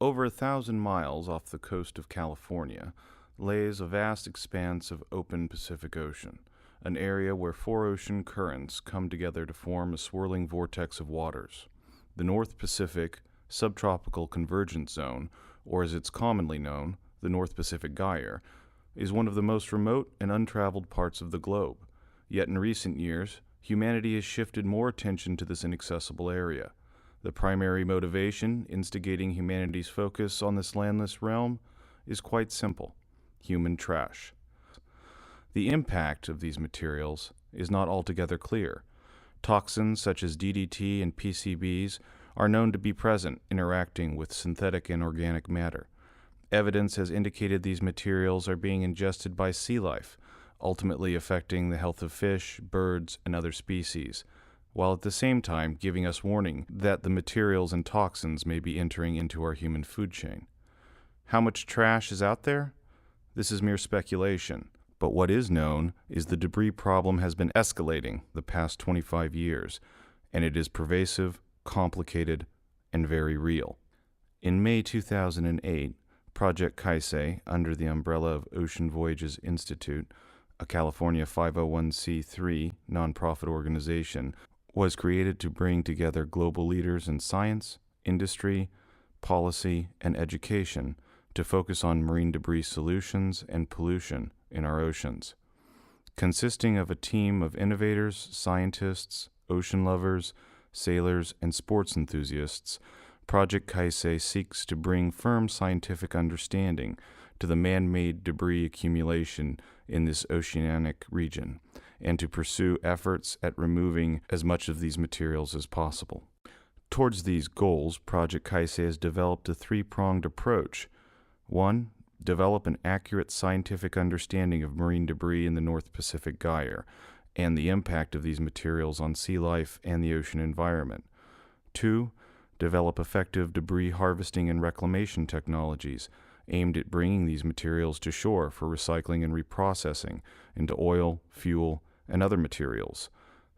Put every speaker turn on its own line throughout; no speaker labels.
Over 1,000 miles off the coast of California lays a vast expanse of open Pacific Ocean, an area where four ocean currents come together to form a swirling vortex of waters. The North Pacific Subtropical Convergence Zone, or as it's commonly known, the North Pacific Gyre, is one of the most remote and untraveled parts of the globe. Yet in recent years, humanity has shifted more attention to this inaccessible area. The primary motivation instigating humanity's focus on this landless realm is quite simple: human trash. The impact of these materials is not altogether clear. Toxins such as DDT and PCBs are known to be present, interacting with synthetic and organic matter. Evidence has indicated these materials are being ingested by sea life, ultimately affecting the health of fish, birds, and other species, while at the same time giving us warning that the materials and toxins may be entering into our human food chain. How much trash is out there? This is mere speculation, but what is known is the debris problem has been escalating the past 25 years, and it is pervasive, complicated, and very real. In May 2008, Project Kaisei, under the umbrella of Ocean Voyages Institute, a California 501c3 nonprofit organization, was created to bring together global leaders in science, industry, policy, and education to focus on marine debris solutions and pollution in our oceans. Consisting of a team of innovators, scientists, ocean lovers, sailors, and sports enthusiasts, Project Kaisei seeks to bring firm scientific understanding to the man-made debris accumulation in this oceanic region, and to pursue efforts at removing as much of these materials as possible. Towards these goals, Project Kaisei has developed a three-pronged approach. 1. Develop an accurate scientific understanding of marine debris in the North Pacific Gyre and the impact of these materials on sea life and the ocean environment. 2. Develop effective debris harvesting and reclamation technologies aimed at bringing these materials to shore for recycling and reprocessing into oil, fuel, and other materials.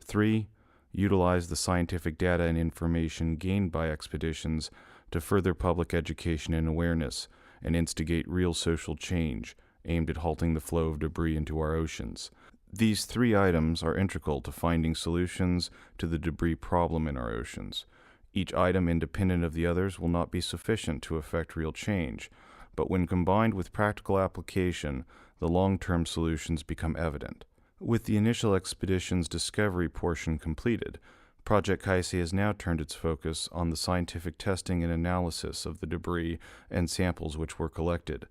3. Utilize the scientific data and information gained by expeditions to further public education and awareness and instigate real social change aimed at halting the flow of debris into our oceans. These three items are integral to finding solutions to the debris problem in our oceans. Each item independent of the others will not be sufficient to effect real change, but when combined with practical application, the long-term solutions become evident. With the initial expedition's discovery portion completed, Project Kaisei has now turned its focus on the scientific testing and analysis of the debris and samples which were collected.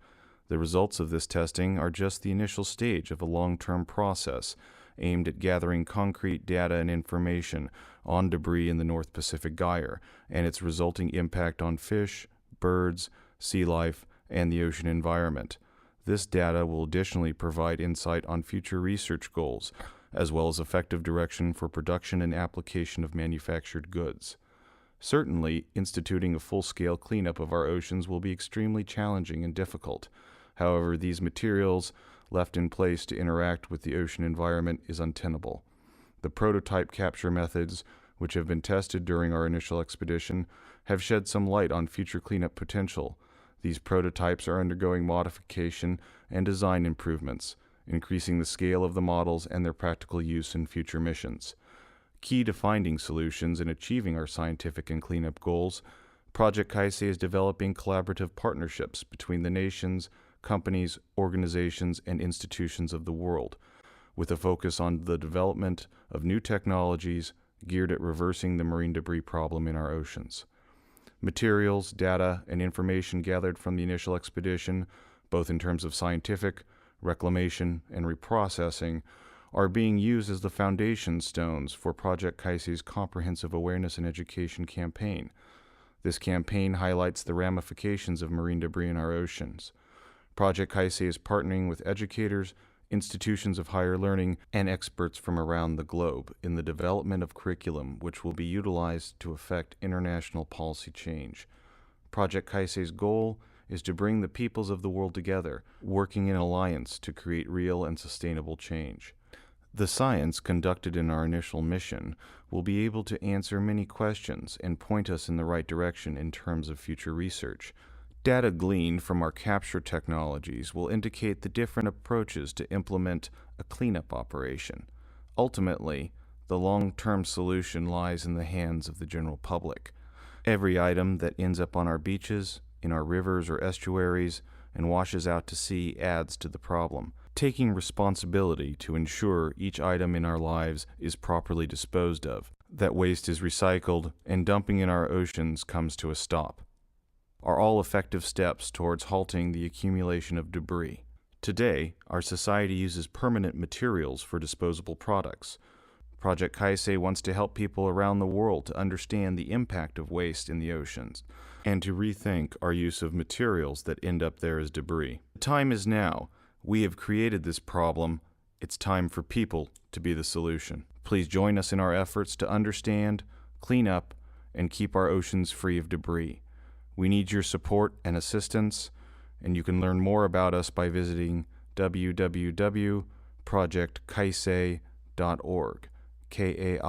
The results of this testing are just the initial stage of a long-term process aimed at gathering concrete data and information on debris in the North Pacific Gyre and its resulting impact on fish, birds, sea life, and the ocean environment. This data will additionally provide insight on future research goals, as well as effective direction for production and application of manufactured goods. Certainly, instituting a full-scale cleanup of our oceans will be extremely challenging and difficult. However, these materials left in place to interact with the ocean environment is untenable. The prototype capture methods, which have been tested during our initial expedition, have shed some light on future cleanup potential. These prototypes are undergoing modification and design improvements, increasing the scale of the models and their practical use in future missions. Key to finding solutions and achieving our scientific and cleanup goals, Project Kaisei is developing collaborative partnerships between the nations, companies, organizations, and institutions of the world, with a focus on the development of new technologies geared at reversing the marine debris problem in our oceans. Materials, data, and information gathered from the initial expedition, both in terms of scientific, reclamation, and reprocessing, are being used as the foundation stones for Project Kaisei's comprehensive awareness and education campaign. This campaign highlights the ramifications of marine debris in our oceans. Project Kaisei is partnering with educators, institutions of higher learning, and experts from around the globe in the development of curriculum which will be utilized to effect international policy change. Project Kaisei's goal is to bring the peoples of the world together, working in alliance to create real and sustainable change. The science conducted in our initial mission will be able to answer many questions and point us in the right direction in terms of future research. Data gleaned from our capture technologies will indicate the different approaches to implement a cleanup operation. Ultimately, the long-term solution lies in the hands of the general public. Every item that ends up on our beaches, in our rivers or estuaries, and washes out to sea adds to the problem. Taking responsibility to ensure each item in our lives is properly disposed of, that waste is recycled, and dumping in our oceans comes to a stop, are all effective steps towards halting the accumulation of debris. Today, our society uses permanent materials for disposable products. Project Kaisei wants to help people around the world to understand the impact of waste in the oceans and to rethink our use of materials that end up there as debris. The time is now. We have created this problem. It's time for people to be the solution. Please join us in our efforts to understand, clean up, and keep our oceans free of debris. We need your support and assistance, and you can learn more about us by visiting www.projectkaisei.org. Kaisei.